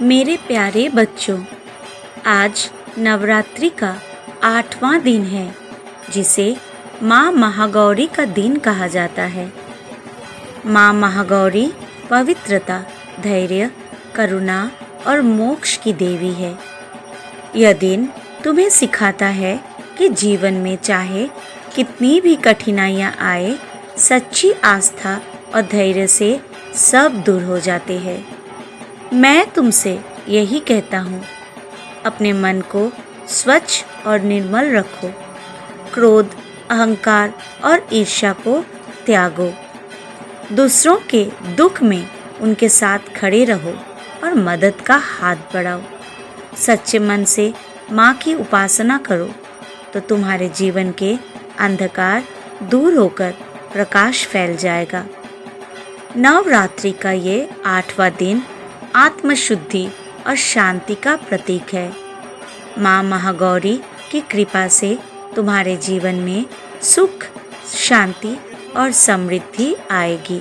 मेरे प्यारे बच्चों, आज नवरात्रि का 8वां दिन है, जिसे माँ महागौरी का दिन कहा जाता है। माँ महागौरी पवित्रता, धैर्य, करुणा और मोक्ष की देवी है। यह दिन तुम्हें सिखाता है कि जीवन में चाहे कितनी भी कठिनाइयाँ आए, सच्ची आस्था और धैर्य से सब दूर हो जाते हैं। मैं तुमसे यही कहता हूँ, अपने मन को स्वच्छ और निर्मल रखो। क्रोध, अहंकार और ईर्ष्या को त्यागो। दूसरों के दुख में उनके साथ खड़े रहो और मदद का हाथ बढ़ाओ। सच्चे मन से माँ की उपासना करो तो तुम्हारे जीवन के अंधकार दूर होकर प्रकाश फैल जाएगा। नवरात्रि का ये 8वां दिन आत्मशुद्धि और शांति का प्रतीक है। माँ महागौरी की कृपा से तुम्हारे जीवन में सुख, शांति और समृद्धि आएगी।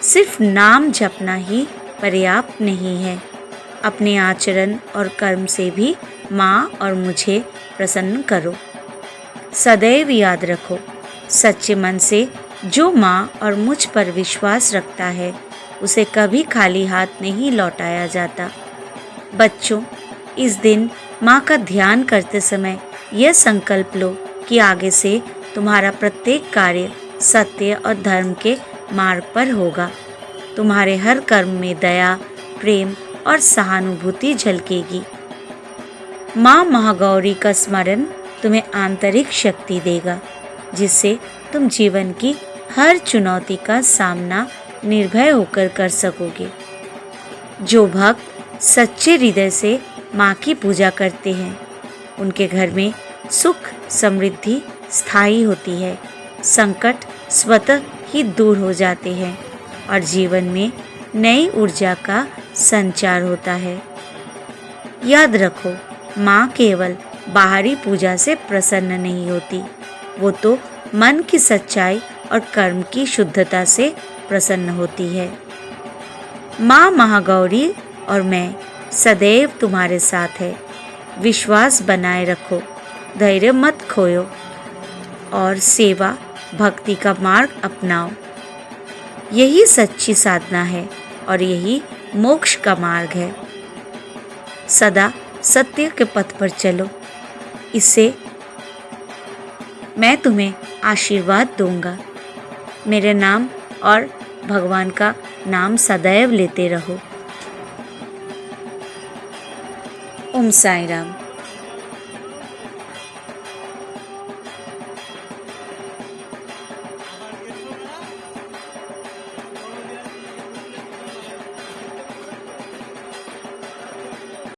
सिर्फ नाम जपना ही पर्याप्त नहीं है, अपने आचरण और कर्म से भी माँ और मुझे प्रसन्न करो। सदैव याद रखो, सच्चे मन से जो माँ और मुझ पर विश्वास रखता है, उसे कभी खाली हाथ नहीं लौटाया जाता। बच्चों, इस दिन माँ का ध्यान करते समय यह संकल्प लो कि आगे से तुम्हारा प्रत्येक कार्य सत्य और धर्म के मार्ग पर होगा। तुम्हारे हर कर्म में दया, प्रेम और सहानुभूति झलकेगी। माँ महागौरी का स्मरण तुम्हें आंतरिक शक्ति देगा, जिससे तुम जीवन की हर चुनौती का सामना निर्भय होकर कर सकोगे। जो भक्त सच्चे हृदय से माँ की पूजा करते हैं, उनके घर में सुख, समृद्धि स्थायी होती है, संकट स्वतः ही दूर हो जाते हैं और जीवन में नई ऊर्जा का संचार होता है। याद रखो, माँ केवल बाहरी पूजा से प्रसन्न नहीं होती, वो तो मन की सच्चाई और कर्म की शुद्धता से प्रसन्न होती है। माँ महागौरी और मैं सदैव तुम्हारे साथ है। विश्वास बनाए रखो, धैर्य मत खोयो और सेवा, भक्ति का मार्ग अपनाओ। यही सच्ची साधना है और यही मोक्ष का मार्ग है। सदा सत्य के पथ पर चलो, इससे मैं तुम्हें आशीर्वाद दूंगा। मेरे नाम और भगवान का नाम सदैव लेते रहो। ओम साईं राम।